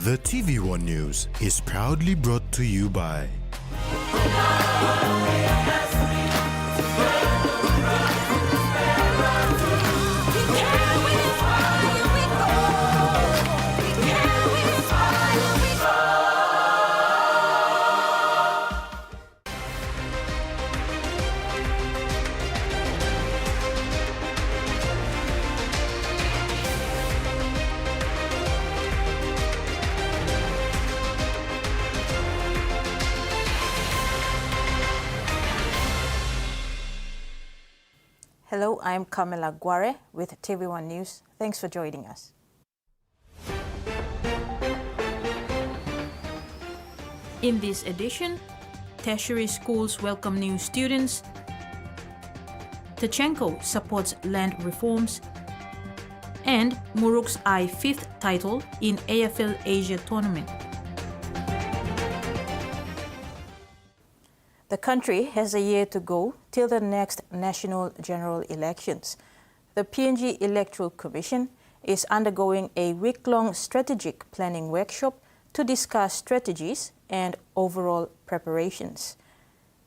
The TVWAN News is proudly brought to you by Hello, I'm Kamela Guare with TVWAN News. Thanks for joining us. In this edition, tertiary schools welcome new students, Tachenko supports land reforms, and Muruks eye 5th title in AFL Asia tournament. The country has a year to go till the next national general elections. The PNG Electoral Commission is undergoing a week-long strategic planning workshop to discuss strategies and overall preparations.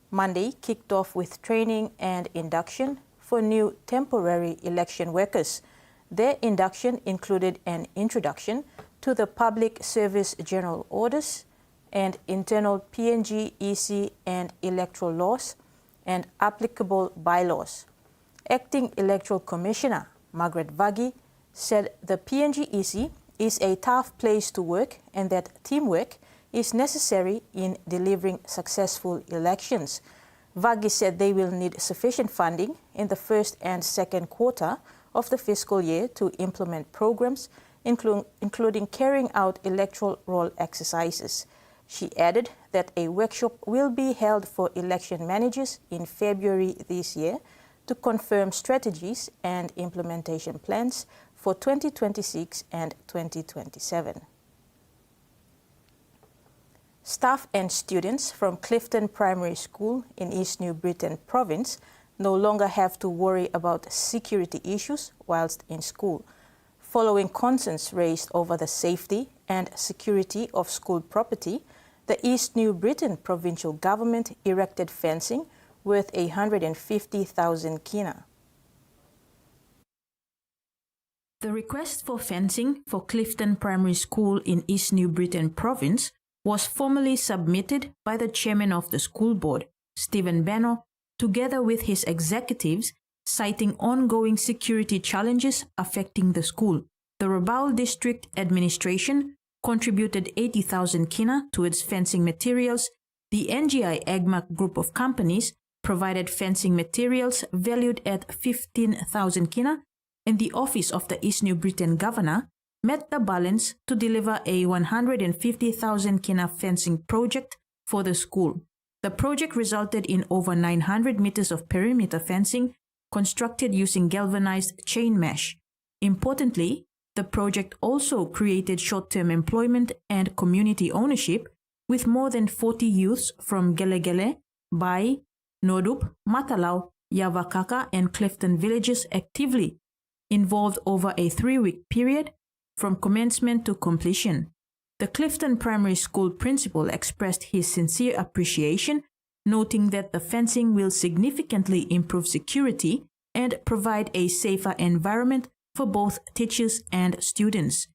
Monday kicked off with training and induction for new temporary election workers. Their induction included an introduction to the Public Service General Orders and internal PNG EC and electoral laws and applicable bylaws. Acting Electoral Commissioner Margaret Vagi said the PNG EC is a tough place to work and that teamwork is necessary in delivering successful elections. Vagi said they will need sufficient funding in the first and second quarter of the fiscal year to implement programs, including carrying out electoral roll exercises. She added that a workshop will be held for election managers in February this year to confirm strategies and implementation plans for 2026 and 2027. Staff and students from Clifton Primary School in East New Britain Province no longer have to worry about security issues whilst in school, following concerns raised over the safety and security of school property. The East New Britain provincial government erected fencing worth 150,000 kina. The request for fencing for Clifton Primary School in East New Britain Province was formally submitted by the chairman of the school board, Stephen Beno, together with his executives, citing ongoing security challenges affecting the school. The Rabaul District Administration contributed 80,000 kina towards fencing materials. The NGI AgMac group of companies provided fencing materials valued at 15,000 kina, and the Office of the East New Britain Governor met the balance to deliver a 150,000 kina fencing project for the school. The project resulted in over 900 meters of perimeter fencing constructed using galvanized chain mesh. Importantly, the project also created short-term employment and community ownership, with more than 40 youths from Gelegele, Bai, Nodup, Matalau, Yavakaka and Clifton villages actively involved over a 3-week period from commencement to completion. The Clifton Primary School principal expressed his sincere appreciation, noting that the fencing will significantly improve security and provide a safer environment for both teachers and students.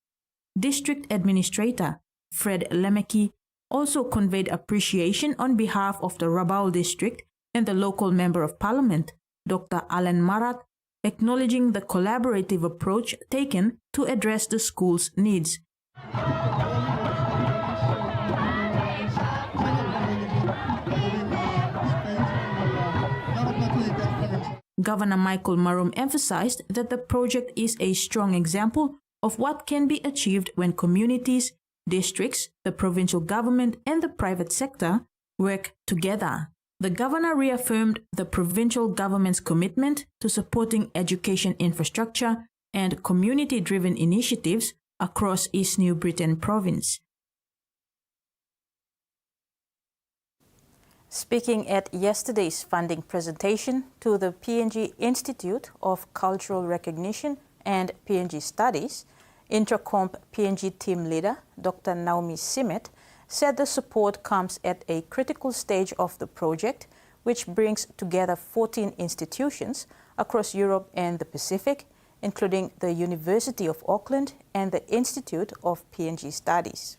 District Administrator Fred Lemeke also conveyed appreciation on behalf of the Rabaul District and the local Member of Parliament, Dr. Alan Marat, acknowledging the collaborative approach taken to address the school's needs. Governor Michael Marum emphasized that the project is a strong example of what can be achieved when communities, districts, the provincial government, and the private sector work together. The governor reaffirmed the provincial government's commitment to supporting education infrastructure and community-driven initiatives across East New Britain Province. Speaking at yesterday's funding presentation to the PNG Institute of Cultural Recognition and PNG Studies, Intracomp PNG team leader, Dr. Naomi Simet, said the support comes at a critical stage of the project, which brings together 14 institutions across Europe and the Pacific, including the University of Auckland and the Institute of PNG Studies.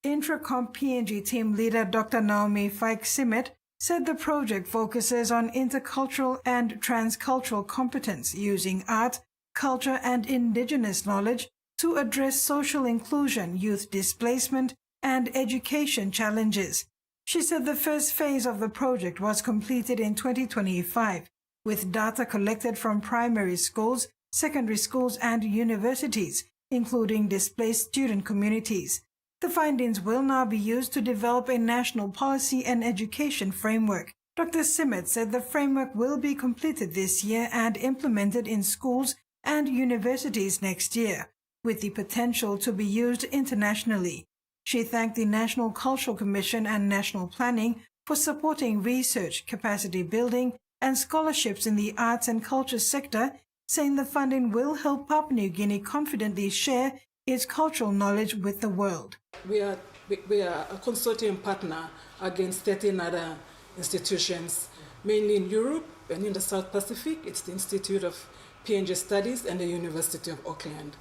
Intracomp PNG team leader Dr. Naomi Simet said the project focuses on intercultural and transcultural competence using art, culture, and indigenous knowledge to address social inclusion, youth displacement, and education challenges. She said the first phase of the project was completed in 2025, with data collected from primary schools, secondary schools, and universities, including displaced student communities. The findings will now be used to develop a national policy and education framework. Dr. Simet said the framework will be completed this year and implemented in schools and universities next year, with the potential to be used internationally. She thanked the National Cultural Commission and National Planning for supporting research, capacity building, and scholarships in the arts and culture sector, saying the funding will help Papua New Guinea confidently share its cultural knowledge with the world. We are a consortium partner against 13 other institutions, mainly in Europe and in the South Pacific. It's the Institute of PNG Studies and the University of Auckland.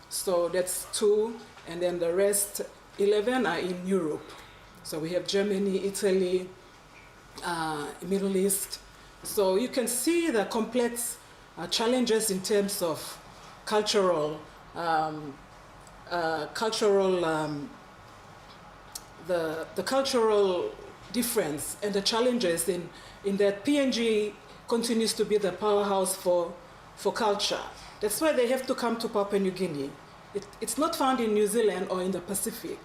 So that's 2, and then the rest 11 are in Europe. So we have Germany, Italy, Middle East. So you can see the complex challenges in terms of cultural difference and the challenges in that PNG continues to be the powerhouse for culture. That's why they have to come to Papua New Guinea. It's not found in New Zealand or in the Pacific.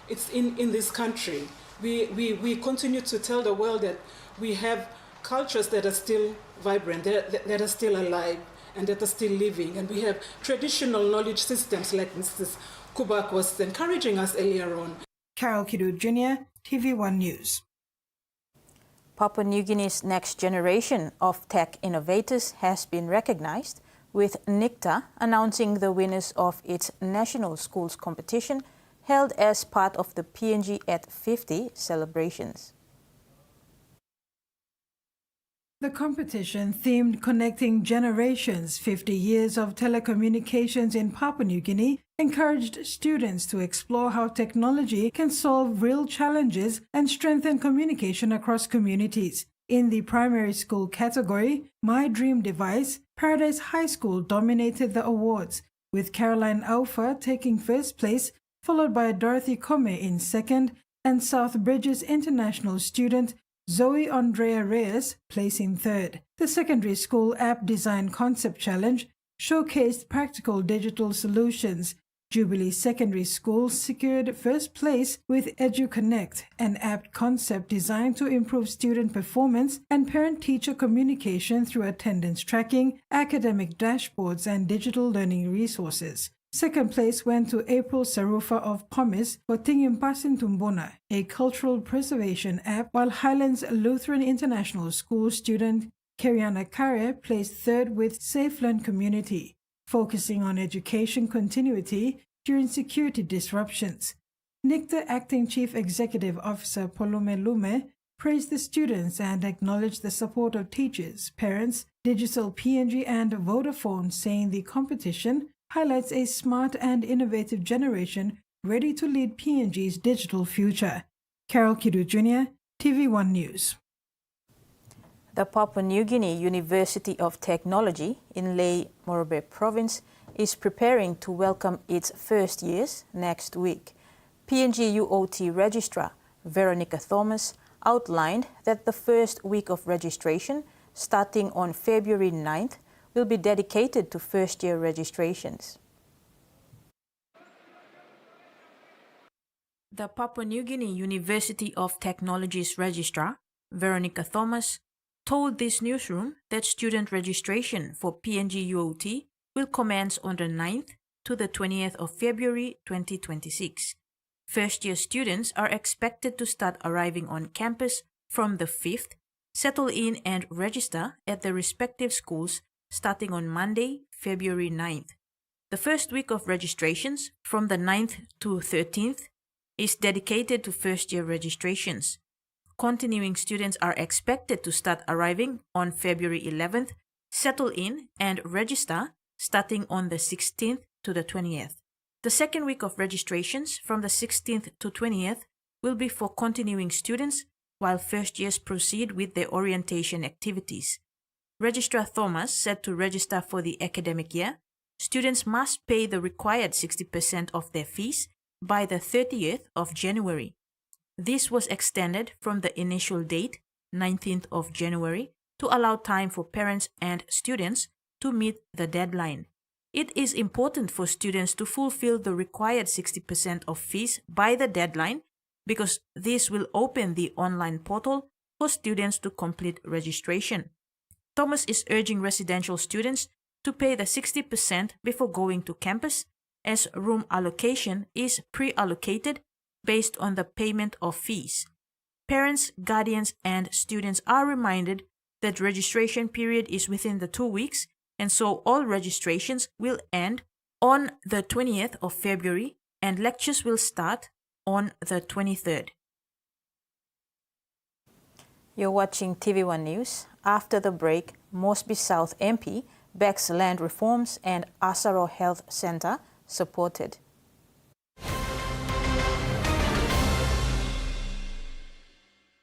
It's in this country. We continue to tell the world that we have cultures that are still vibrant, that are still alive, and that are still living. And we have traditional knowledge systems like Mrs. Kubak was encouraging us earlier on. Carol Kidu Jr., TVWAN News. Papua New Guinea's next generation of tech innovators has been recognized, with NICTA announcing the winners of its national schools competition held as part of the PNG at 50 celebrations. The competition, themed Connecting Generations, 50 Years of Telecommunications in Papua New Guinea, encouraged students to explore how technology can solve real challenges and strengthen communication across communities. In the primary school category, My Dream Device, Paradise High School dominated the awards, with Caroline Aufa taking first place, followed by Dorothy Kome in second, and South Bridges International student Zoe Andrea Reyes placing third. The secondary school app design concept challenge showcased practical digital solutions. Jubilee Secondary School secured first place with EduConnect, an app concept designed to improve student performance and parent-teacher communication through attendance tracking, academic dashboards, and digital learning resources. Second place went to April Sarufa of Pomis for Tingimpasin Tumbona, a cultural preservation app, while Highlands Lutheran International School student Keriana Kare placed third with Safe Learn Community, focusing on education continuity during security disruptions. NICTA Acting Chief Executive Officer Polume Lume praised the students and acknowledged the support of teachers, parents, Digital PNG and Vodafone, saying the competition highlights a smart and innovative generation ready to lead PNG's digital future. Carol Kidu Jr., TV1 News. The Papua New Guinea University of Technology in Lae, Morobe Province is preparing to welcome its first years next week. PNG UOT Registrar Veronica Thomas outlined that the first week of registration, starting on February 9th, will be dedicated to first-year registrations. The Papua New Guinea University of Technology's Registrar, Veronica Thomas, told this newsroom that student registration for PNG UOT will commence on the 9th to the 20th of February 2026. First-year students are expected to start arriving on campus from the 5th, settle in and register at their respective schools starting on Monday, February 9th. The first week of registrations, from the 9th to 13th, is dedicated to first-year registrations. Continuing students are expected to start arriving on February 11th, settle in and register starting on the 16th to the 20th. The second week of registrations, from the 16th to 20th, will be for continuing students, while first years proceed with their orientation activities. Registrar Thomas said to register for the academic year, students must pay the required 60% of their fees by the 30th of January. This was extended from the initial date, 19th of January, to allow time for parents and students to meet the deadline. It is important for students to fulfill the required 60% of fees by the deadline because this will open the online portal for students to complete registration. Thomas is urging residential students to pay the 60% before going to campus, as room allocation is pre-allocated based on the payment of fees. Parents, guardians, and students are reminded that registration period is within the 2 weeks, and so all registrations will end on the 20th of February and lectures will start on the 23rd. You're watching TVWAN News. After the break, Moresby South MP backs land reforms and Asaro Health Centre supported.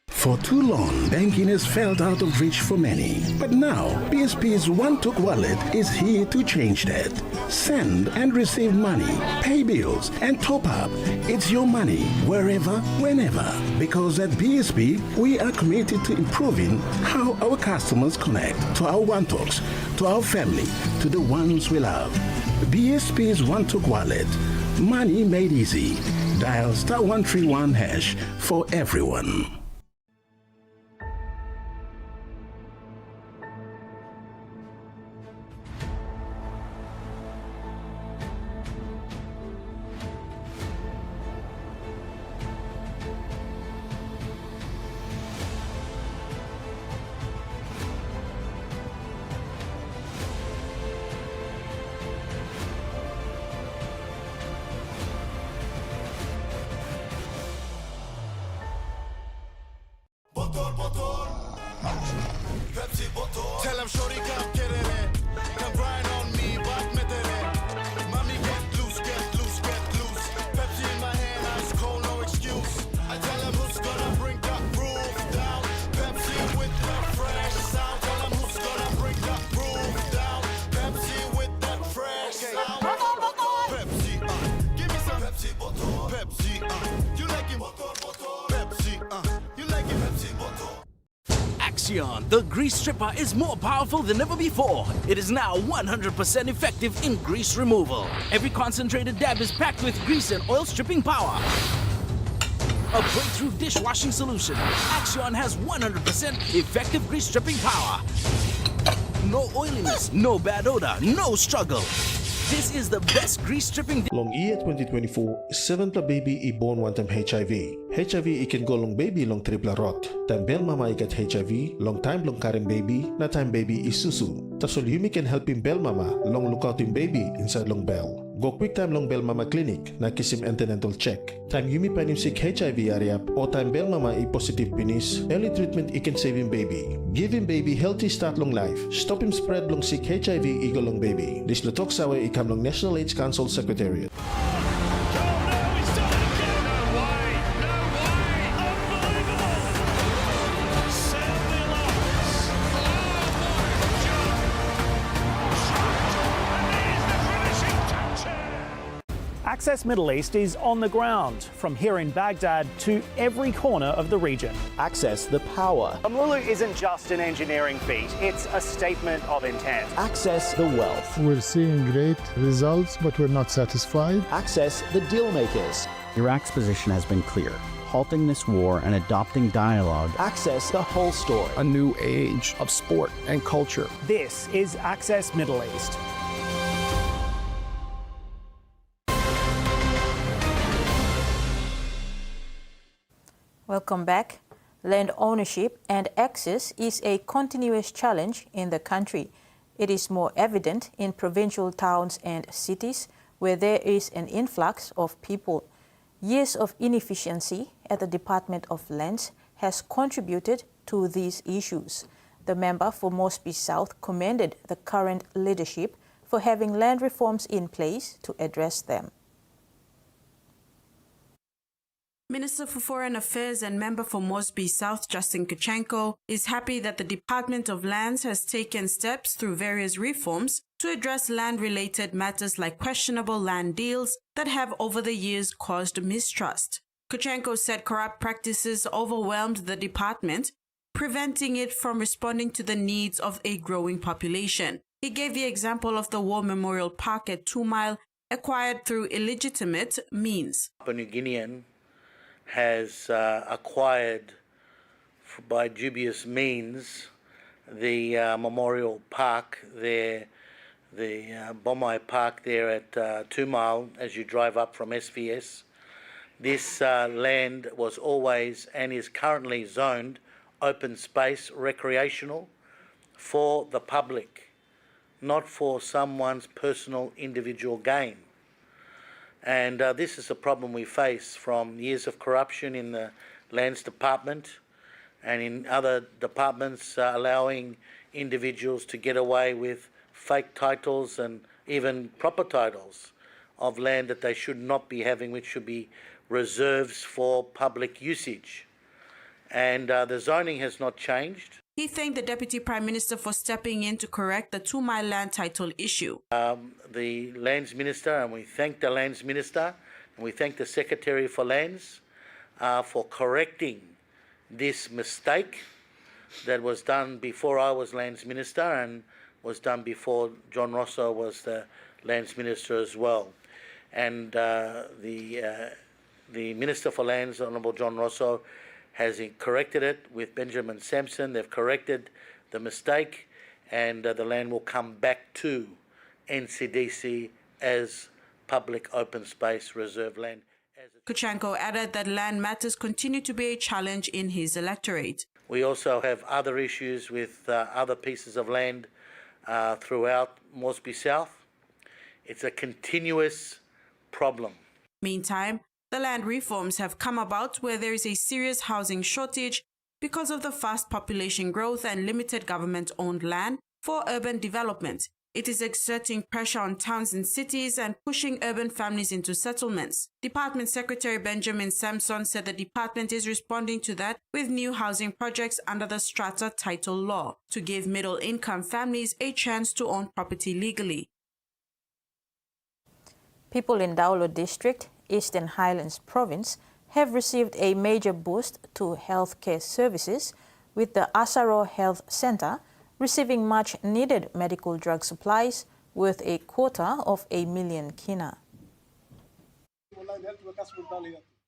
For too long, banking has felt out of reach for many. But now, BSP's One-Took Wallet is here to change that. Send and receive money, pay bills, and top up. It's your money, wherever, whenever. Because at BSP, we are committed to improving how our customers connect to our One-Toks, to our family, to the ones we love. BSP's One-Took Wallet. Money made easy. Dial *131# for everyone. Tell him shorty come get it. Come grind on me, but Metoreia. Mommy get loose, get loose, get loose. Pepsi in my hand, ice cold, no excuse. I tell him who's gonna bring that roof down. Pepsi with that fresh sound. Tell him who's gonna bring that roof down. Pepsi with that fresh sound. Pepsi, give me some Pepsi bottle. Pepsi, you like it? Pepsi, you like it? Pepsi bottle. Axion, the grease stripper, is more powerful than ever before. It is now 100% effective in grease removal. Every concentrated dab is packed with grease and oil stripping power. A breakthrough dishwashing solution. Axion has 100% effective grease stripping power. No oiliness, no bad odor, no struggle. This is the best grease stripping. Long year 2024, 7 pla baby i born one time HIV. HIV ikan go long baby long triple rot. Time bel mama ikat HIV, long time long karing baby, na time baby is susu. Tasol yumi can help him bel mama long look out him baby inside long bell. Go quick time long bel mama clinic na kisim antenatal check. Time yumi pan him sick HIV area o time bel mama i positive penis. Early treatment i can save him baby. Give him baby healthy start long life. Stop him spread long sick HIV eagle long baby. This lutok sawe ikam long National AIDS Council Secretariat. Access Middle East is on the ground, from here in Baghdad to every corner of the region. Access the power. Lulu isn't just an engineering feat, it's a statement of intent. Access the wealth. We're seeing great results, but we're not satisfied. Access the deal makers. Iraq's position has been clear. Halting this war and adopting dialogue. Access the whole story. A new age of sport and culture. This is Access Middle East. Welcome back. Land ownership and access is a continuous challenge in the country. It is more evident in provincial towns and cities where there is an influx of people. Years of inefficiency at the Department of Lands has contributed to these issues. The member for Mosby South commended the current leadership for having land reforms in place to address them. Minister for Foreign Affairs and member for Mosby South, Justin Kachenko, is happy that the Department of Lands has taken steps through various reforms to address land-related matters like questionable land deals that have over the years caused mistrust. Kachenko said corrupt practices overwhelmed the department, preventing it from responding to the needs of a growing population. He gave the example of the War Memorial Park at 2 Mile, acquired through illegitimate means. Papua New Guinean has acquired by dubious means the Memorial Park there, the Bomai Park there at 2 Mile as you drive up from SVS. This land was always and is currently zoned open space recreational for the public, not for someone's personal individual gain. And this is a problem we face from years of corruption in the Lands Department and in other departments allowing individuals to get away with fake titles and even proper titles of land that they should not be having, which should be reserves for public usage. And the zoning has not changed. He thanked the Deputy Prime Minister for stepping in to correct the 2 Mile land title issue. The Lands Minister, and we thank the Lands Minister, and we thank the Secretary for Lands for correcting this mistake that was done before I was Lands Minister and was done before John Rosso was the Lands Minister as well. And the Minister for Lands, Honourable John Rosso, has corrected it with Benjamin Sampson. They've corrected the mistake, and the land will come back to NCDC as public open space reserve land. Kachenko added that land matters continue to be a challenge in his electorate. We also have other issues with other pieces of land throughout Mosby South. It's a continuous problem. Meantime, the land reforms have come about where there is a serious housing shortage because of the fast population growth and limited government-owned land for urban development. It is exerting pressure on towns and cities and pushing urban families into settlements. Department Secretary Benjamin Sampson said the department is responding to that with new housing projects under the Strata Title Law to give middle-income families a chance to own property legally. People in Daulo District, Eastern Highlands Province, have received a major boost to healthcare services, with the Asaro Health Centre receiving much-needed medical drug supplies worth $250,000 kina.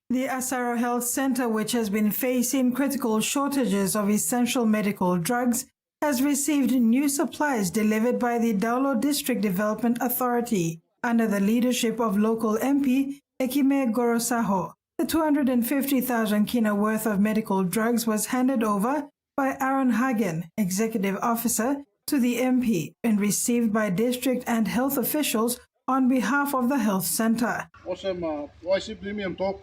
The Asaro Health Centre, which has been facing critical shortages of essential medical drugs, has received new supplies delivered by the Daulo District Development Authority under the leadership of local MP Ekime Gorosaho. The 250,000 kina worth of medical drugs was handed over by Aaron Hagen, Executive Officer, to the MP and received by district and health officials on behalf of the health centre. Awesome, YC Premium Top.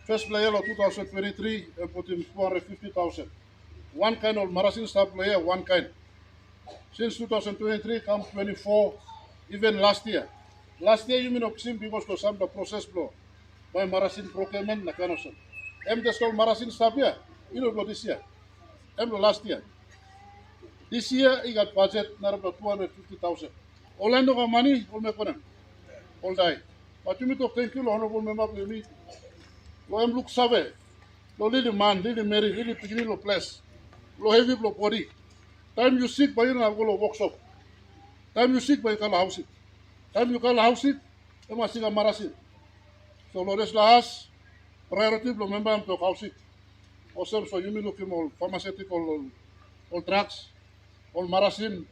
First player of 2023, I put him 250,000. One kind of Marasin star player, one kind. Since 2023, come 24, even last year. Last year, you mean of sim because of some the process blow by Marasin procurement, na kanosan. Just called Marasin staff here. You know this year. Last year. This year, he got budget not about 250,000. Orlando got money, all make one. All die. But you mean to thank you, honorable member of the meeting. Lo em look save. Lo lily man, lily Mary, lily piggy lo place. Lo heavy lo body. Time you sick by you na go lo workshop. Time you sick by you can house it. Time you can house it, you must see a Marasin. So lo res lahas, priority lo member am to house it. Also, so you mean look him all pharmaceutical, all drugs, all Marasin,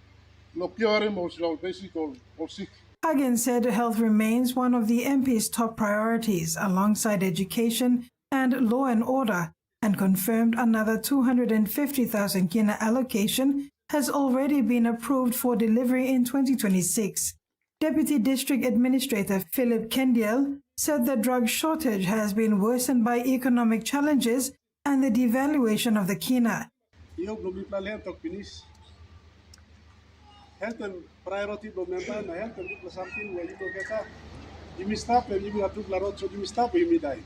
lo cure him all basic, all sick. Hagen said health remains one of the MP's top priorities alongside education and law and order, and confirmed another 250,000 kina allocation has already been approved for delivery in 2026. Deputy District Administrator Philip Kendiel said the drug shortage has been worsened by economic challenges and the devaluation of the kina. Health and priority domember na health and people something where you go get you may stop and you will approve la road so you may stop you may die.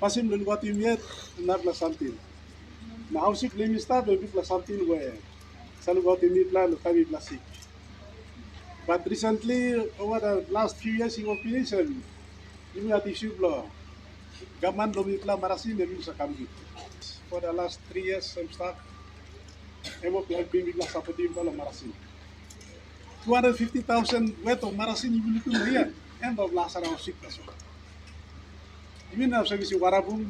Pasim lun what you yet not la something. Na how sick you may stop and people something where salu got you plan to time you sick. But recently over the last few years in opinion you may have issue law. Government lo mitla marasin and you sa kambi. For the last 3 years I'm stuck. I'm helping with la supporting la marasin. 250,000 worth of marasin you will do here. End of last round sick as well. You know servicing Warabum,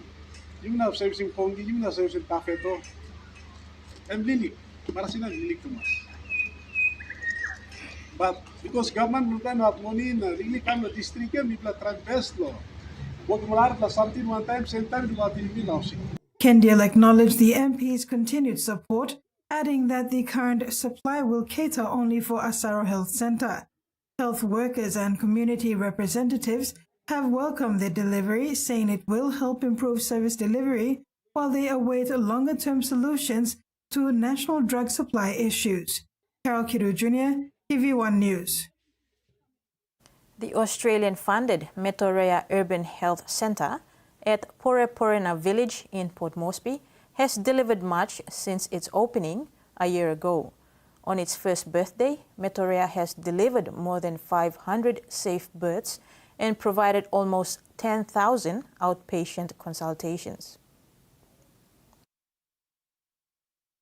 you know servicing Pongi, you know servicing Tafeto, and Lily, marasin and Lily too much. But because government don't have money, really come to district and people try best law. What more something one time, same time to what you know. Kendiel acknowledged the MP's continued support, adding that the current supply will cater only for Asaro Health Centre. Health workers and community representatives have welcomed the delivery, saying it will help improve service delivery while they await longer-term solutions to national drug supply issues. Carol Kiru Jr., TVWAN News. The Australian-funded Metoreia Urban Health Centre at Poreporena Village in Port Moresby has delivered much since its opening a year ago. On its first birthday, Metoreia has delivered more than 500 safe births and provided almost 10,000 outpatient consultations.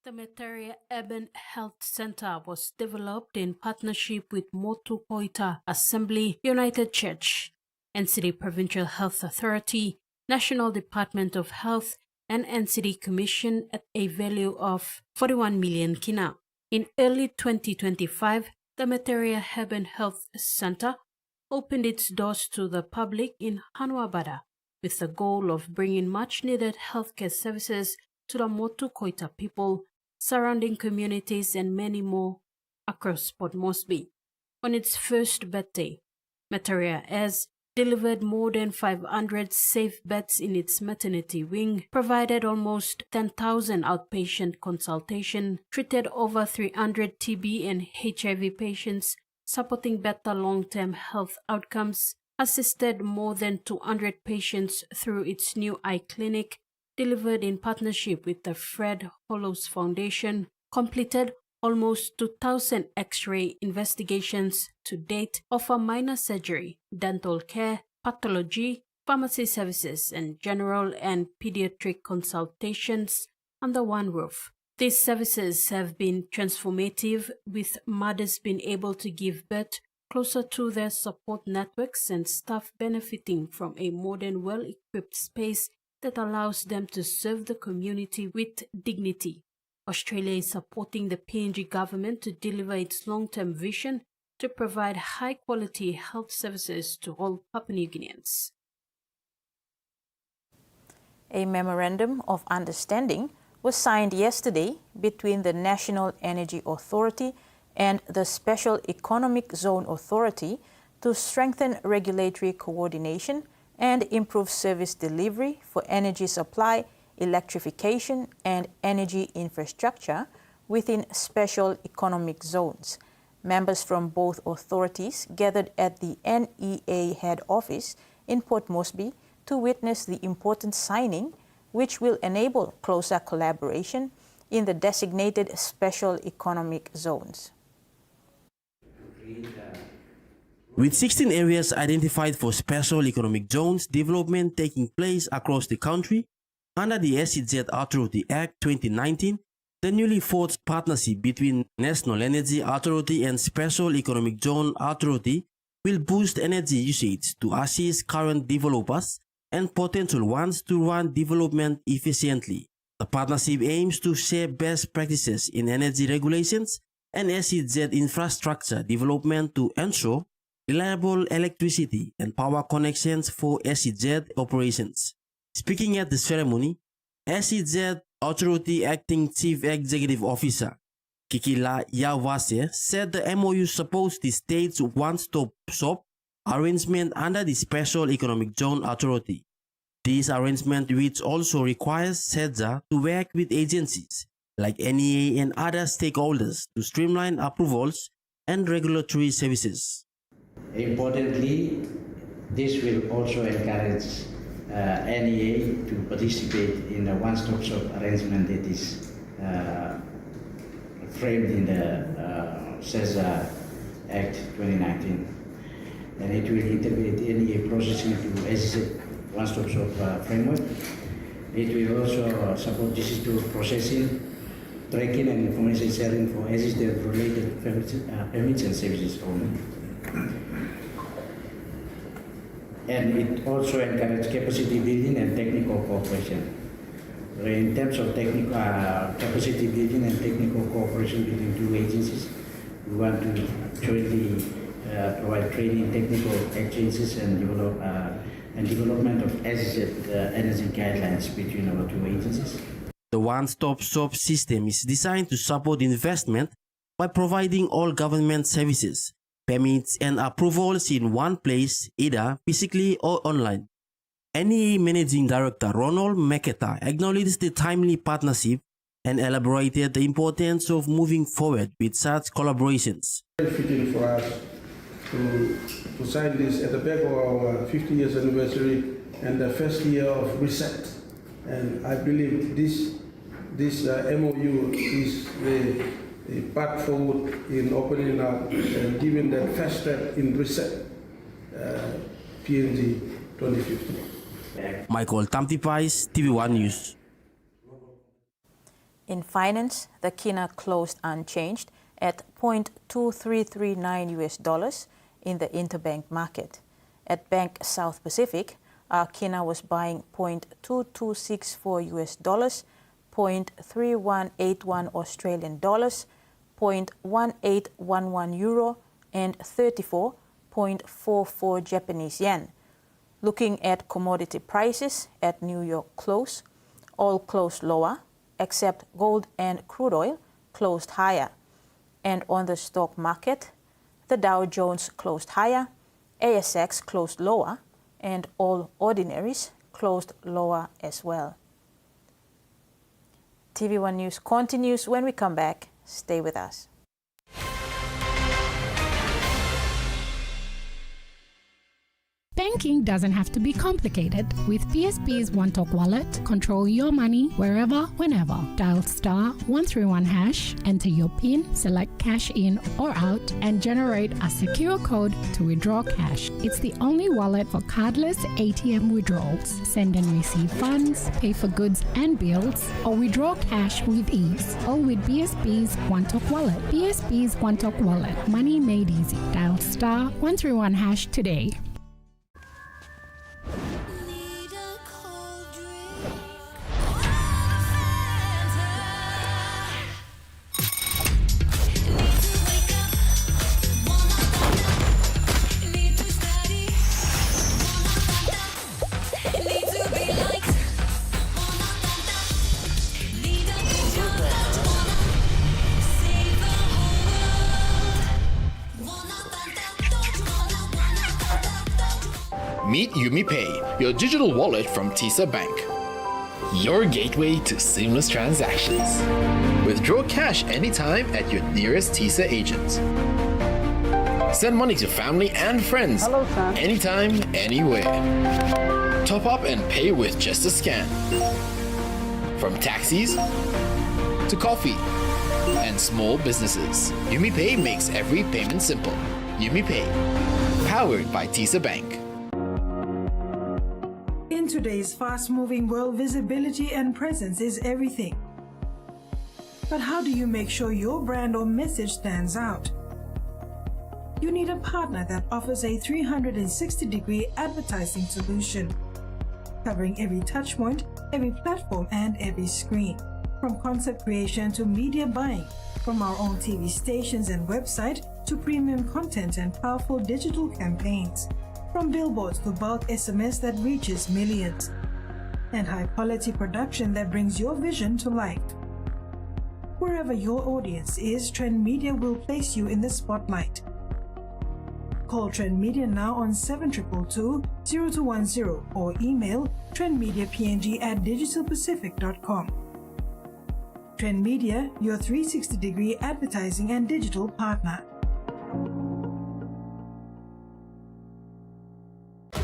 The Metoreia Urban Health Centre was developed in partnership with Motu Koita Assembly United Church, NCD Provincial Health Authority, National Department of Health, and NCD Commission at a value of 41 million kina. In early 2025, the Metoreia Urban Health Centre opened its doors to the public in Hanuabada with the goal of bringing much-needed healthcare services to the Motu Koita people, surrounding communities, and many more across Port Moresby. On its first birthday, Metoreia has delivered more than 500 safe beds in its maternity wing, provided almost 10,000 outpatient consultation, treated over 300 TB and HIV patients, supporting better long-term health outcomes, assisted more than 200 patients through its new eye clinic, delivered in partnership with the Fred Hollows Foundation, completed almost 2,000 X-ray investigations to date, offer minor surgery, dental care, pathology, pharmacy services, and general and pediatric consultations under one roof. These services have been transformative, with mothers being able to give birth closer to their support networks and staff benefiting from a modern, well-equipped space that allows them to serve the community with dignity. Australia is supporting the PNG government to deliver its long-term vision to provide high-quality health services to all Papua New Guineans. A memorandum of understanding was signed yesterday between the National Energy Authority and the Special Economic Zone Authority to strengthen regulatory coordination and improve service delivery for energy supply, electrification, and energy infrastructure within special economic zones. Members from both authorities gathered at the NEA head office in Port Moresby to witness the important signing, which will enable closer collaboration in the designated special economic zones. With 16 areas identified for special economic zones development taking place across the country, under the SEZ Authority Act 2019, the newly forged partnership between National Energy Authority and Special Economic Zone Authority will boost energy usage to assist current developers and potential ones to run development efficiently. The partnership aims to share best practices in energy regulations and SEZ infrastructure development to ensure reliable electricity and power connections for SEZ operations. Speaking at the ceremony, SEZ Authority Acting Chief Executive Officer Kikila Yawase said the MOU supports the state's one-stop shop arrangement under the Special Economic Zone Authority. This arrangement, which also requires SEDZA to work with agencies like NEA and other stakeholders to streamline approvals and regulatory services. Importantly, this will also encourage NEA to participate in the one-stop shop arrangement that is framed in the SEDZA Act 2019. And it will integrate NEA processing to SEZ one-stop shop framework. It will also support digital processing, tracking and information sharing for SEZ-related permits and services only. And it also encourages capacity building and technical cooperation. In terms of technical capacity building and technical cooperation between two agencies, we want to jointly provide training, technical exchanges, and development of SEZ energy guidelines between our two agencies. The one-stop shop system is designed to support investment by providing all government services, permits and approvals in one place, either physically or online. NEA Managing Director Ronald Meketa acknowledged the timely partnership and elaborated the importance of moving forward with such collaborations. Very fitting for us to sign this at the back of our 50 years anniversary and the first year of reset. And I believe this MOU is the path forward in opening up and giving that fast track in reset PNG 2050. Michael Tamtipais, TVWAN News. In finance, the kina closed unchanged at $0.2339 in the interbank market. At Bank South Pacific, our kina was buying $0.2264, $0.3181 Australian dollars, $0.1811 euro, and 34.44 Japanese yen. Looking at commodity prices at New York close, all closed lower, except gold and crude oil closed higher. And on the stock market, the Dow Jones closed higher, ASX closed lower, and all ordinaries closed lower as well. TV1 News continues when we come back. Stay with us. Banking doesn't have to be complicated. With PSP's OneTalk Wallet, control your money wherever, whenever. Dial *131#, enter your PIN, select cash in or out, and generate a secure code to withdraw cash. It's the only wallet for cardless ATM withdrawals. Send and receive funds, pay for goods and bills, or withdraw cash with ease. All with PSP's OneTalk Wallet. PSP's OneTalk Wallet. Money made easy. Dial *131# today. Meet UmiPay, your digital wallet from TISA Bank. Your gateway to seamless transactions. Withdraw cash anytime at your nearest TISA agent. Send money to family and friends anytime, anywhere. Top up and pay with just a scan. From taxis to coffee and small businesses, UmiPay makes every payment simple. UmiPay, powered by TISA Bank. In today's fast-moving world, visibility and presence is everything. But how do you make sure your brand or message stands out? You need a partner that offers a 360-degree advertising solution, covering every touchpoint, every platform, and every screen. From concept creation to media buying, from our own TV stations and website to premium content and powerful digital campaigns. From billboards to bulk SMS that reaches millions, and high-quality production that brings your vision to life. Wherever your audience is, Trend Media will place you in the spotlight. Call Trend Media now on 7222-0210 or email trendmediapng@digitalpacific.com. Trend Media, your 360-degree advertising and digital partner.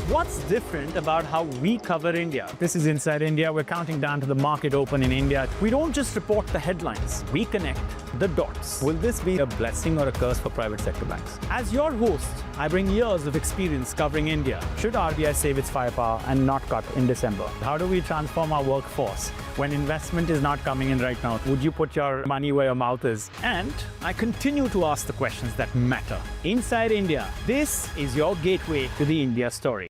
What's different about how we cover India? This is Inside India. We're counting down to the market open in India. We don't just report the headlines, we connect the dots. Will this be a blessing or a curse for private sector banks? As your host, I bring years of experience covering India. Should RBI save its firepower and not cut in December? How do we transform our workforce when investment is not coming in right now? Would you put your money where your mouth is? And I continue to ask the questions that matter. Inside India, this is your gateway to the India story.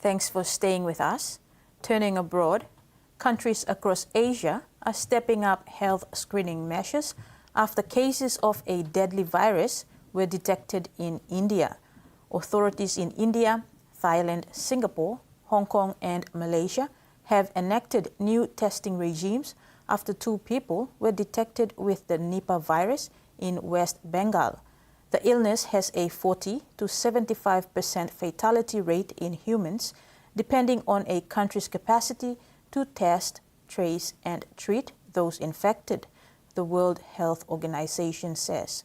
Thanks for staying with us. Turning abroad, countries across Asia are stepping up health screening measures after cases of a deadly virus were detected in India. Authorities in India, Thailand, Singapore, Hong Kong and Malaysia have enacted new testing regimes after 2 people were detected with the Nipah virus in West Bengal. The illness has a 40 to 75% fatality rate in humans, depending on a country's capacity to test, trace, and treat those infected, the World Health Organization says.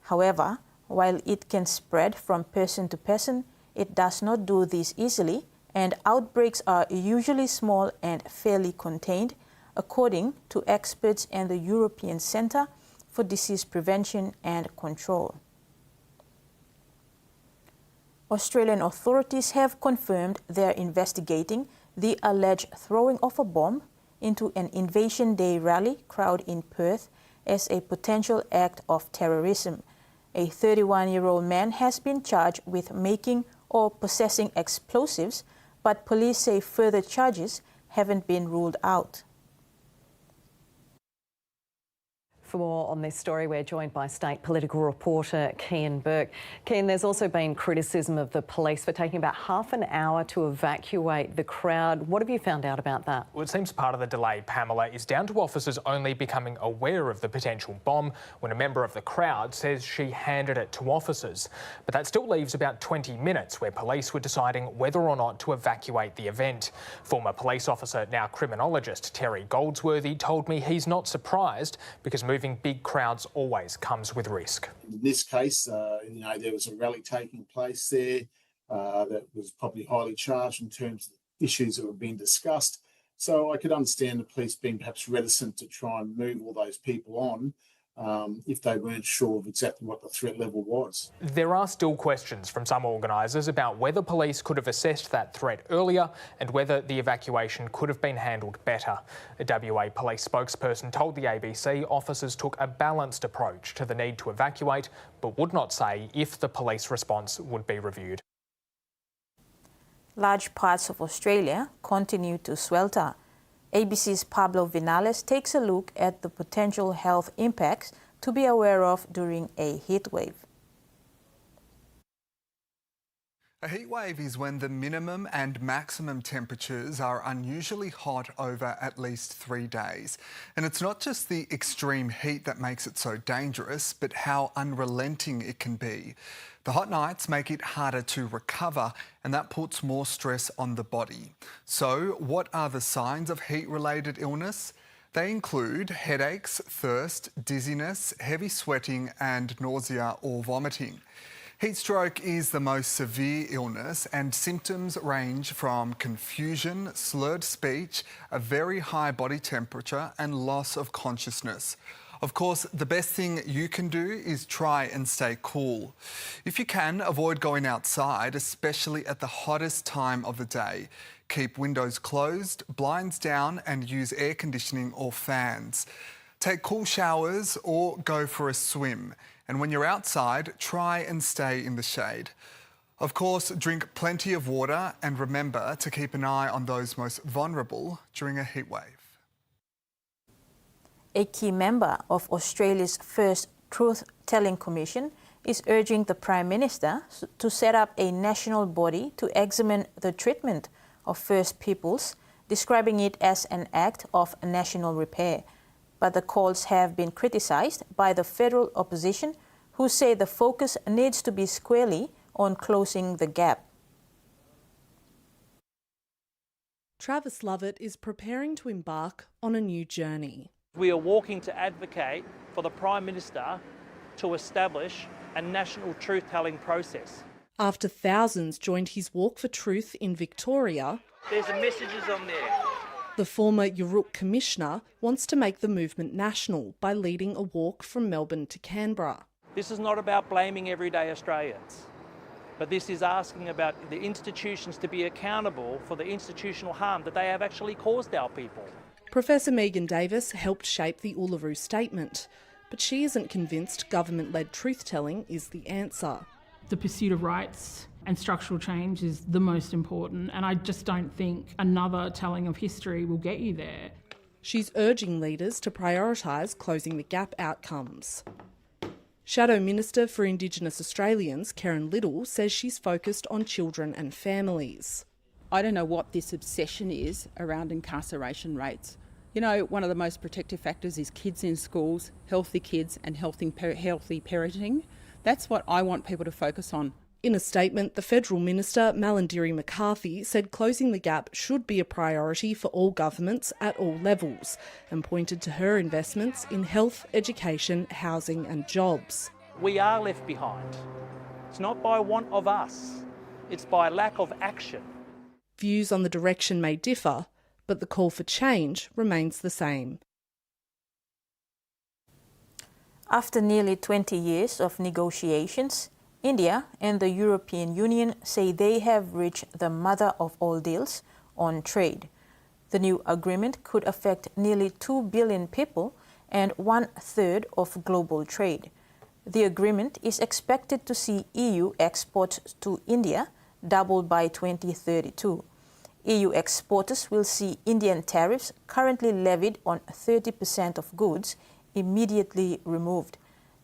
However, while it can spread from person to person, it does not do this easily, and outbreaks are usually small and fairly contained, according to experts in the European Centre for Disease Prevention and Control. Australian authorities have confirmed they're investigating the alleged throwing of a bomb into an Invasion Day rally crowd in Perth as a potential act of terrorism. A 31-year-old man has been charged with making or possessing explosives, but police say further charges haven't been ruled out. For more on this story, we're joined by state political reporter Kian Burke. Kian, there's also been criticism of the police for taking about half an hour to evacuate the crowd. What have you found out about that? Well, it seems part of the delay, Pamela, is down to officers only becoming aware of the potential bomb when a member of the crowd says she handed it to officers. But that still leaves about 20 minutes where police were deciding whether or not to evacuate the event. Former police officer, now criminologist Terry Goldsworthy, told me he's not surprised because moving big crowds always comes with risk. In this case, there was a rally taking place there that was probably highly charged in terms of issues that were being discussed. So I could understand the police being perhaps reticent to try and move all those people on if they weren't sure of exactly what the threat level was. There are still questions from some organisers about whether police could have assessed that threat earlier and whether the evacuation could have been handled better. A WA police spokesperson told the ABC officers took a balanced approach to the need to evacuate, but would not say if the police response would be reviewed. Large parts of Australia continue to swelter. ABC's Pablo Vinales takes a look at the potential health impacts to be aware of during a heatwave. A heatwave is when the minimum and maximum temperatures are unusually hot over at least 3 days. And it's not just the extreme heat that makes it so dangerous, but how unrelenting it can be. The hot nights make it harder to recover, and that puts more stress on the body. So, what are the signs of heat-related illness? They include headaches, thirst, dizziness, heavy sweating, and nausea or vomiting. Heat stroke is the most severe illness, and symptoms range from confusion, slurred speech, a very high body temperature, and loss of consciousness. Of course, the best thing you can do is try and stay cool. If you can, avoid going outside, especially at the hottest time of the day. Keep windows closed, blinds down, and use air conditioning or fans. Take cool showers or go for a swim. And when you're outside, try and stay in the shade. Of course, drink plenty of water and remember to keep an eye on those most vulnerable during a heatwave. A key member of Australia's first Truth-Telling Commission is urging the Prime Minister to set up a national body to examine the treatment of First Peoples, describing it as an act of national repair. But the calls have been criticized by the federal opposition, who say the focus needs to be squarely on closing the gap. Travis Lovett is preparing to embark on a new journey. We are walking to advocate for the Prime Minister to establish a national truth-telling process. After thousands joined his Walk for Truth in Victoria, There's the messages on there. the former Muruks Commissioner wants to make the movement national by leading a walk from Melbourne to Canberra. This is not about blaming everyday Australians, but this is asking about the institutions to be accountable for the institutional harm that they have actually caused our people. Professor Megan Davis helped shape the Uluru Statement, but she isn't convinced government-led truth-telling is the answer. The pursuit of rights and structural change is the most important, and I just don't think another telling of history will get you there. She's urging leaders to prioritise closing the gap outcomes. Shadow Minister for Indigenous Australians, Karen Little, says she's focused on children and families. I don't know what this obsession is around incarceration rates. You know, one of the most protective factors is kids in schools, healthy kids and healthy parenting. That's what I want people to focus on. In a statement, the Federal Minister, Malandiri McCarthy, said closing the gap should be a priority for all governments at all levels, and pointed to her investments in health, education, housing and jobs. We are left behind. It's not by want of us, it's by lack of action. Views on the direction may differ, but the call for change remains the same. After nearly 20 years of negotiations, India and the European Union say they have reached the mother of all deals on trade. The new agreement could affect nearly 2 billion people and 1/3 of global trade. The agreement is expected to see EU exports to India double by 2032. EU exporters will see Indian tariffs currently levied on 30% of goods immediately removed.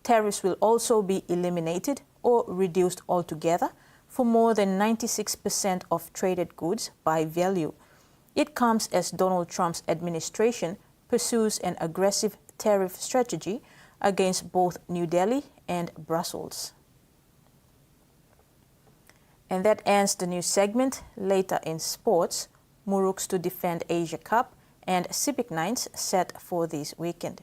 Tariffs will also be eliminated or reduced altogether for more than 96% of traded goods by value. It comes as Donald Trump's administration pursues an aggressive tariff strategy against both New Delhi and Brussels. And that ends the news segment. Later in sports, Muruks to defend Asia Cup and Civic Nines set for this weekend.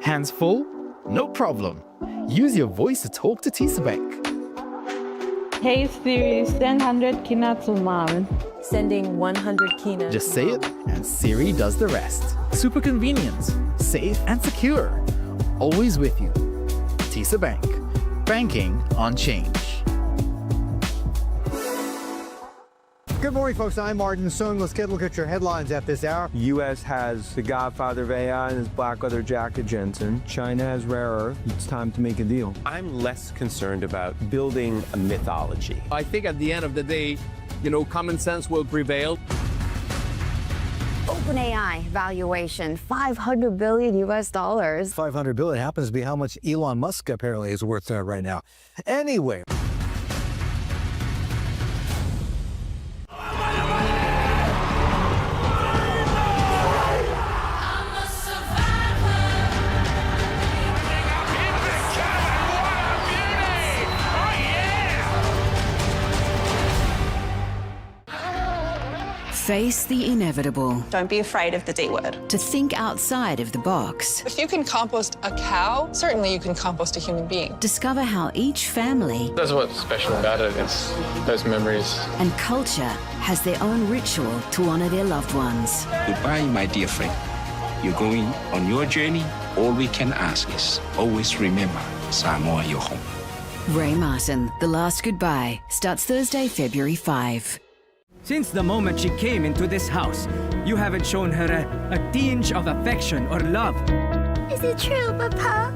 Hands full? No problem. Use your voice to talk to TISA Bank. Hey Siri, send 100 kina to mom. Sending 100 kina. Just say it and Siri does the rest. Super convenient, safe and secure. Always with you. TISA Bank. Banking on change. Good morning, folks. I'm Martin Sung. Let's get a look at your headlines at this hour. U.S. has the godfather of AI and his black leather jacket, Jensen. China has rare earth. It's time to make a deal. I'm less concerned about building a mythology. I think at the end of the day, common sense will prevail. OpenAI valuation, $500 billion US. $500 billion happens to be how much Elon Musk apparently is worth right now. Anyway. Face the inevitable. Don't be afraid of the D word. To think outside of the box. If you can compost a cow, certainly you can compost a human being. Discover how each family... That's what's special about it, it's those memories. ...and culture has their own ritual to honour their loved ones. Goodbye, my dear friend. You're going on your journey. All we can ask is always remember Samoa, your home. Ray Martin, The Last Goodbye, starts Thursday, February 5. Since the moment she came into this house, you haven't shown her a tinge of affection or love. Is it true, Papa,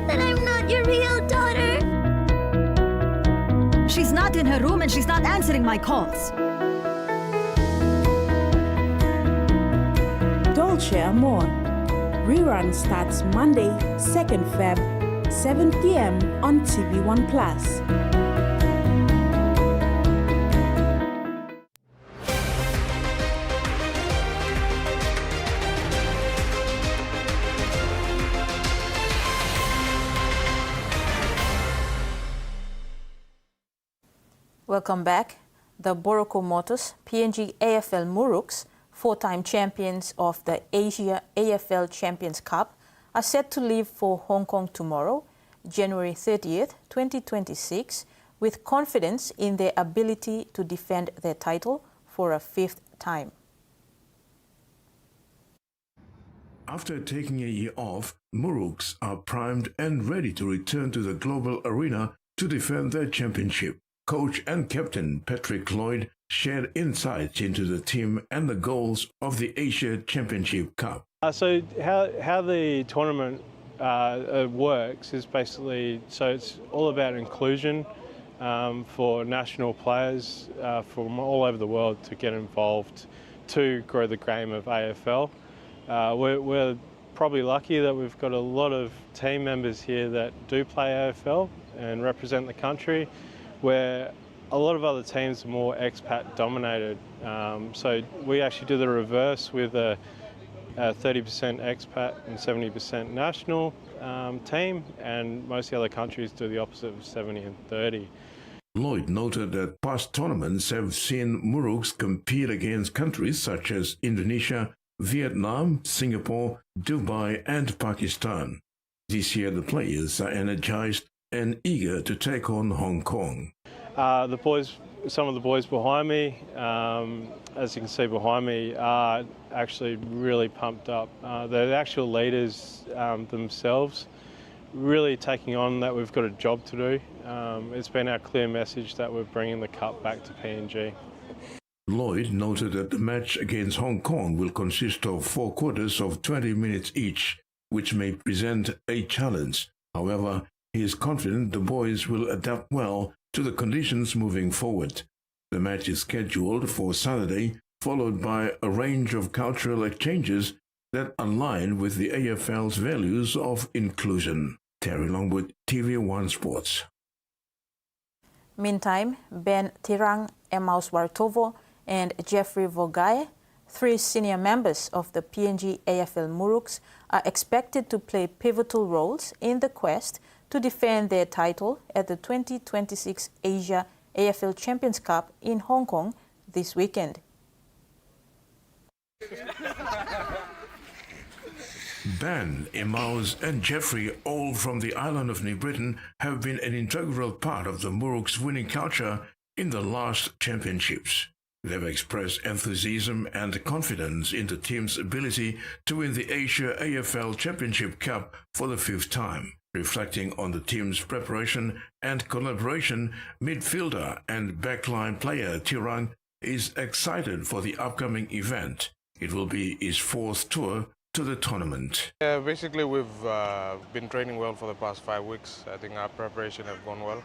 that I'm not your real daughter? She's not in her room and she's not answering my calls. Dolce Amor. Rerun starts Monday, 2nd Feb, 7 p.m. on TV1 Plus. Welcome back. The Boroko Motors PNG AFL Muruks, four-time champions of the Asia AFL Champions Cup, are set to leave for Hong Kong tomorrow, January 30th, 2026, with confidence in their ability to defend their title for a fifth time. After taking a year off, Muruks are primed and ready to return to the global arena to defend their championship. Coach and captain Patrick Lloyd shared insights into the team and the goals of the Asia Championship Cup. So how the tournament works is basically, so it's all about inclusion for national players from all over the world to get involved to grow the game of AFL. We're probably lucky that we've got a lot of team members here that do play AFL and represent the country, where a lot of other teams are more expat dominated. So we actually do the reverse with a 30% expat and 70% national team, and most of the other countries do the opposite of 70 and 30. Lloyd noted that past tournaments have seen Muruks compete against countries such as Indonesia, Vietnam, Singapore, Dubai and Pakistan. This year the players are energized and eager to take on Hong Kong. Some of the boys behind me, as you can see behind me, are actually really pumped up. They're the actual leaders themselves, really taking on that we've got a job to do. It's been our clear message that we're bringing the cup back to PNG. Lloyd noted that the match against Hong Kong will consist of 4 quarters of 20 minutes each, which may present a challenge. However, he is confident the boys will adapt well to the conditions moving forward. The match is scheduled for Saturday, followed by a range of cultural exchanges that align with the AFL's values of inclusion. Terry Longwood, TV1 Sports. Meantime, Ben Tirang, Emmaus Wartovo, and Jeffrey Vogae, 3 senior members of the PNG AFL Muruks, are expected to play pivotal roles in the quest to defend their title at the 2026 Asia AFL Champions Cup in Hong Kong this weekend. Ben, Emmaus and Jeffrey, all from the island of New Britain, have been an integral part of the Muruks' winning culture in the last championships. They've expressed enthusiasm and confidence in the team's ability to win the Asia AFL Championship Cup for the 5th time. Reflecting on the team's preparation and collaboration, midfielder and backline player Tirang is excited for the upcoming event. It will be his 4th tour to the tournament. Yeah, basically we've been training well for the past 5 weeks. I think our preparation has gone well.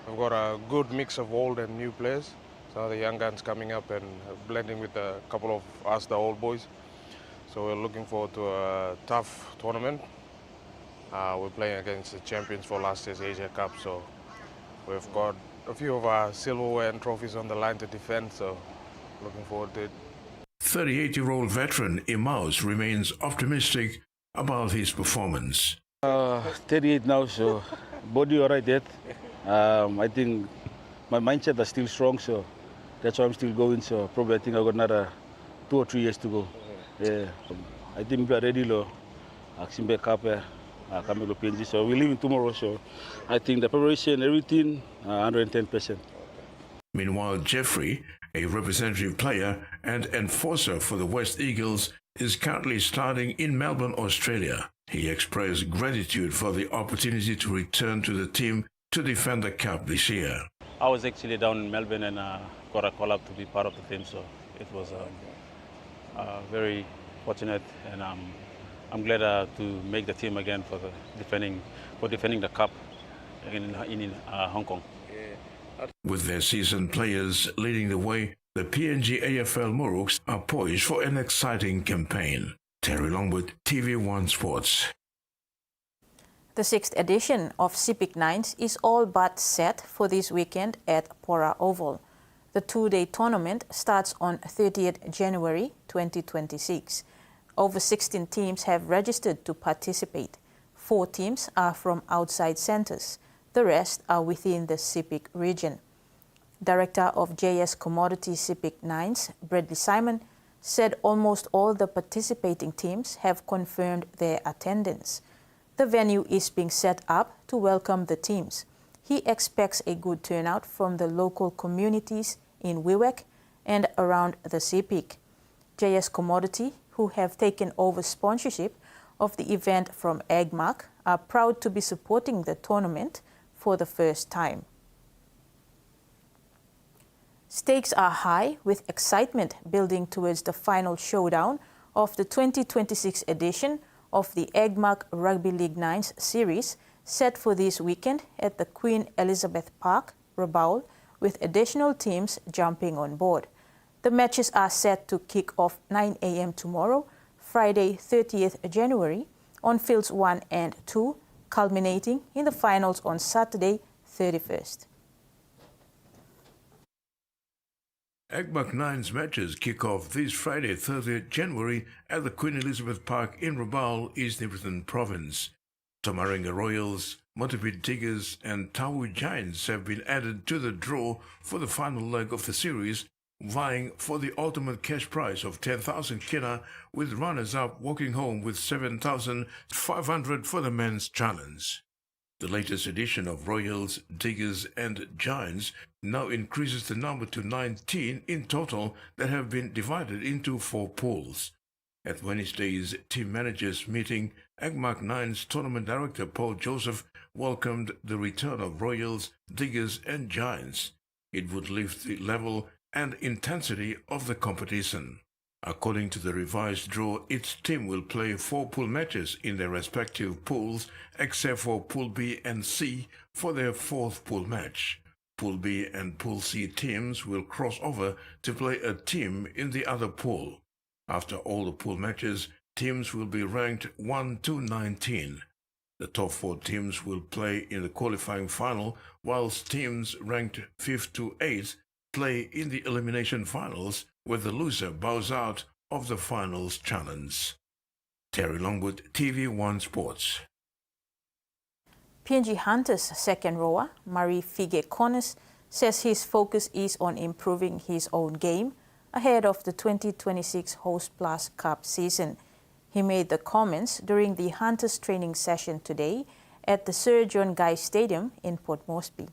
We've got a good mix of old and new players. So the young guns coming up and blending with a couple of us, the old boys. So we're looking forward to a tough tournament. We're playing against the champions for last year's Asia Cup, so we've got a few of our silverware and trophies on the line to defend, so looking forward to it. 38-year-old veteran Emmaus remains optimistic about his performance. 38 now, so body all right yet. I think my mindset is still strong, so that's why I'm still going. So probably I think I've got another 2 or 3 years to go. Yeah, I think we are ready, lo. Action back up. Coming to PNG, so we're leaving tomorrow, so I think the preparation, everything, 110%. Meanwhile, Jeffrey, a representative player and enforcer for the West Eagles, is currently starting in Melbourne, Australia. He expressed gratitude for the opportunity to return to the team to defend the cup this year. I was actually down in Melbourne and got a call up to be part of the team, so it was very fortunate, and I'm glad to make the team again for defending the cup in Hong Kong. With their seasoned players leading the way, the PNG AFL Muruks are poised for an exciting campaign. Terry Longwood, TV1 Sports. The 6th edition of CIPIC Nines is all but set for this weekend at Pora Oval. The two-day tournament starts on 30th January 2026. Over 16 teams have registered to participate. 4 teams are from outside centres. The rest are within the CIPIC region. Director of JS Commodity CIPIC Nines, Bradley Simon, said almost all the participating teams have confirmed their attendance. The venue is being set up to welcome the teams. He expects a good turnout from the local communities in Wewak and around the CIPIC. JS Commodity, who have taken over sponsorship of the event from AGMAC, are proud to be supporting the tournament for the first time. Stakes are high, with excitement building towards the final showdown of the 2026 edition of the AGMAC Rugby League Nines series, set for this weekend at the Queen Elizabeth Park, Rabaul, with additional teams jumping on board. The matches are set to kick off 9 a.m. tomorrow, Friday 30th January, on fields 1 and 2, culminating in the finals on Saturday 31st. AGMAC Nines matches kick off this Friday, 30th January at the Queen Elizabeth Park in Rabaul, East Nibriton Province. Tomaringa Royals, Montepid Tigers and Tawu Giants have been added to the draw for the final leg of the series, vying for the ultimate cash prize of 10,000 kina, with runners-up walking home with 7,500 for the men's challenge. The latest edition of Royals, Diggers and Giants now increases the number to 19 in total that have been divided into 4 pools. At Wednesday's team managers meeting, AGMAC Nines tournament director Paul Joseph welcomed the return of Royals, Diggers and Giants. It would lift the level and intensity of the competition. According to the revised draw, each team will play 4 pool matches in their respective pools, except for Pool B and C for their 4th pool match. Pool B and Pool C teams will cross over to play a team in the other pool. After all the pool matches, teams will be ranked 1 to 19. The top 4 teams will play in the qualifying final, whilst teams ranked 5th to 8th play in the elimination finals, where the loser bows out of the finals challenge. Terry Longwood, TVWAN Sports. PNG Hunters second rower, Murray Fige Connors, says his focus is on improving his own game ahead of the 2026 Host Plus Cup season. He made the comments during the Hunters training session today at the Sir John Guy Stadium in Port Moresby.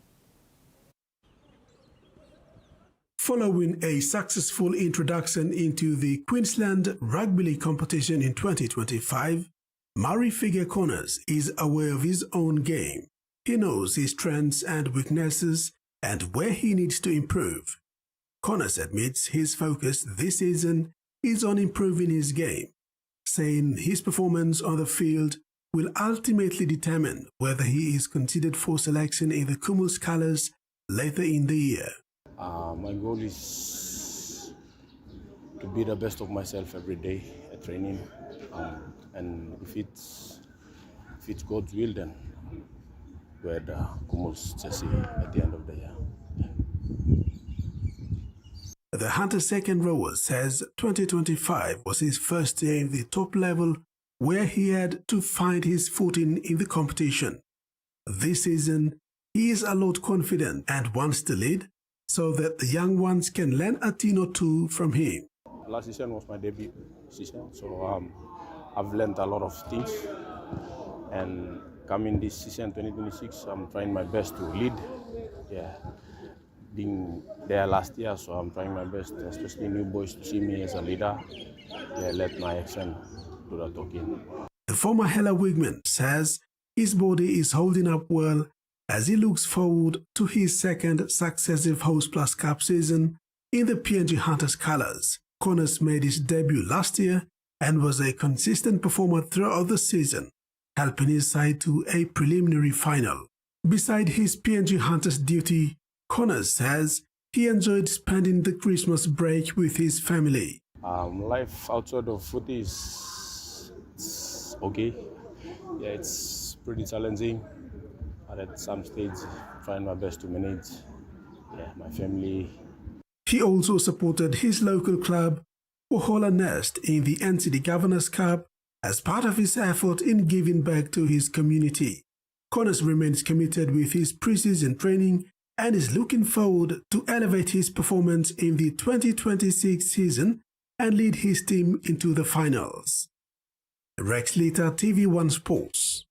Following a successful introduction into the Queensland Rugby League competition in 2025, Murray Fige Connors is aware of his own game. He knows his strengths and weaknesses and where he needs to improve. Connors admits his focus this season is on improving his game, saying his performance on the field will ultimately determine whether he is considered for selection in the Cumulus colours later in the year. My goal is to be the best of myself every day at training, and if it's God's will, then wear the Cumulus jersey at the end of the year. The Hunter second rower says 2025 was his first year in the top level, where he had to find his footing in the competition. This season, he is a lot confident and wants to lead, so that the young ones can learn a thing or two from him. Last season was my debut season, so I've learned a lot of things. And coming this season, 2026, I'm trying my best to lead. Yeah, being there last year, so I'm trying my best, especially new boys, to see me as a leader. Yeah, let my accent do the talking. The former Hela Wigman says his body is holding up well as he looks forward to his second successive Host Plus Cup season in the PNG Hunters colours. Connors made his debut last year and was a consistent performer throughout the season, helping his side to a preliminary final. Beside his PNG Hunters duty, Connors says he enjoyed spending the Christmas break with his family. Life outside of footy is okay. Yeah, it's pretty challenging, but at some stage, trying my best to manage my family. He also supported his local club, Pohola Nest, in the NCD Governors Cup as part of his effort in giving back to his community. Connors remains committed with his preseason training and is looking forward to elevate his performance in the 2026 season and lead his team into the finals. Rex Lita, TV1 Sports.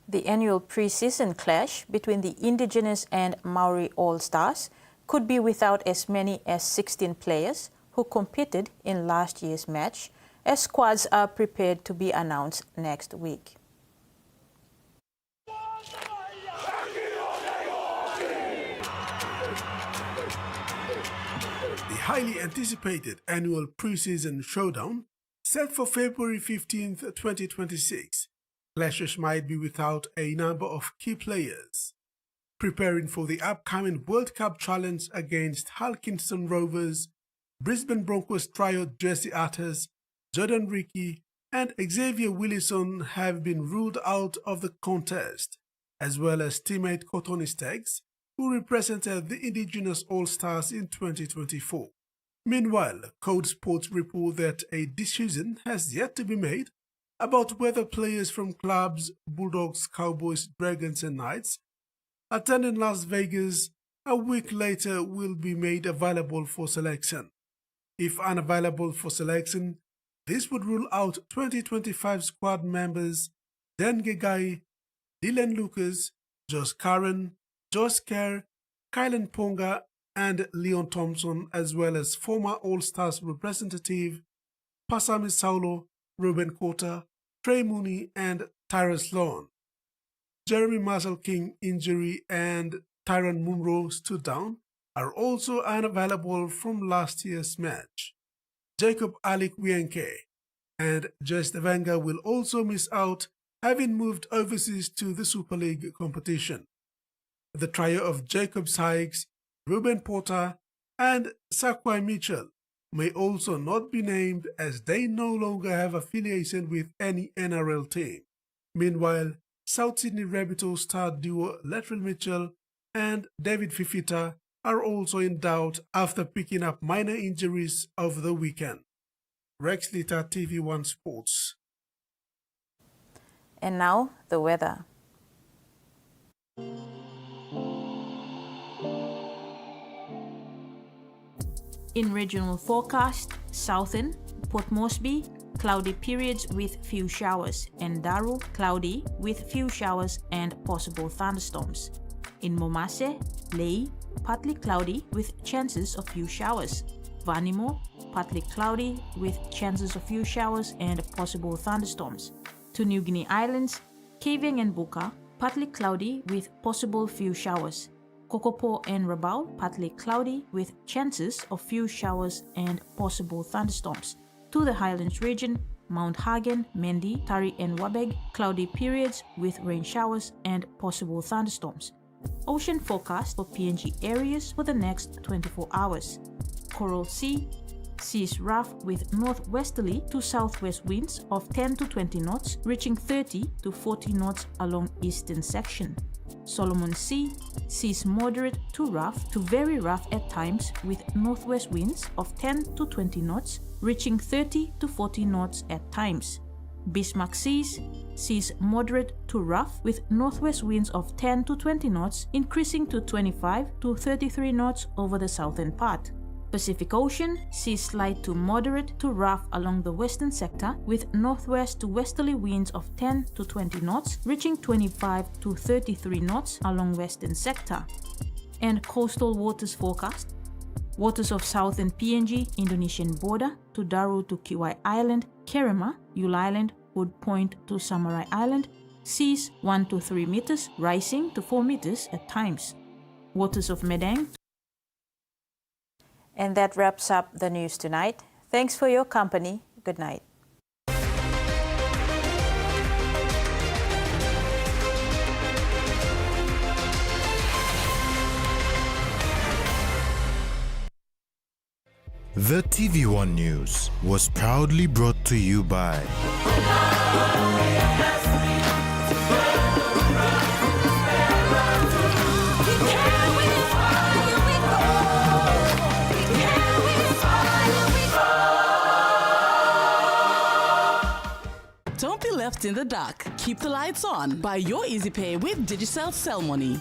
The annual pre-season clash between the Indigenous and Maori All-Stars could be without as many as 16 players who competed in last year's match, as squads are prepared to be announced next week. The highly anticipated annual pre-season showdown, set for February 15th, 2026, clashes might be without a number of key players. Preparing for the upcoming World Cup challenge against Hull Kingston Rovers, Brisbane Broncos trio Jesse Arthurs, Jordan Ricky and Xavier Willison have been ruled out of the contest, as well as teammate Kotoni Staggs, who represented the Indigenous All-Stars in 2024. Meanwhile, Code Sports report that a decision has yet to be made about whether players from clubs Bulldogs, Cowboys, Dragons and Knights attending Las Vegas a week later will be made available for selection. If unavailable for selection, this would rule out 2025 squad members Dan Gegai, Dylan Lucas, Josh Curran, Josh Kerr, Kylan Ponga and Leon Thompson, as well as former All-Stars representative Pasami Saulo, Ruben Kota, Trey Mooney and Tyrus Lawn. Jeremy Marshall King injury and Tyron Munro stood down are also unavailable from last year's match. Jacob Alik Wienke and Jess Devenga will also miss out, having moved overseas to the Super League competition. The trio of Jacob Sykes, Ruben Porter and Sakwai Mitchell may also not be named as they no longer have affiliation with any NRL team. Meanwhile, South Sydney Rabbitohs star duo Latrell Mitchell and David Fifita are also in doubt after picking up minor injuries over the weekend. Rex Lita, TV1 Sports. And now, the weather. In regional forecast, Southern, Port Moresby, cloudy periods with few showers, and Daru, cloudy with few showers and possible thunderstorms. In Momase, Lae, partly cloudy with chances of few showers. Vanimo, partly cloudy with chances of few showers and possible thunderstorms. To New Guinea Islands, Kavieng and Buka, partly cloudy with possible few showers. Kokopo and Rabaul, partly cloudy with chances of few showers and possible thunderstorms. To the Highlands region, Mount Hagen, Mendi, Tari and Wabeg, cloudy periods with rain showers and possible thunderstorms. Ocean forecast for PNG areas for the next 24 hours. Coral Sea, seas rough with northwesterly to southwest winds of 10 to 20 knots, reaching 30 to 40 knots along eastern section. Solomon Sea, seas moderate to rough to very rough at times with northwest winds of 10 to 20 knots, reaching 30 to 40 knots at times. Bismarck Seas, seas moderate to rough with northwest winds of 10 to 20 knots, increasing to 25 to 33 knots over the southern part. Pacific Ocean, seas slight to moderate to rough along the western sector with northwest to westerly winds of 10 to 20 knots, reaching 25 to 33 knots along western sector. And coastal waters forecast. Waters of southern PNG, Indonesian border to Daru to Kiwai Island, Kerema, Yule Island, Wood Point to Samarai Island, seas 1 to 3 meters, rising to 4 meters at times. Waters of Medang. And that wraps up the news tonight. Thanks for your company. Good night. The TV1 News was proudly brought to you by Don't be left in the dark. Keep the lights on. Buy your EasyPay with Digicel Cell Money.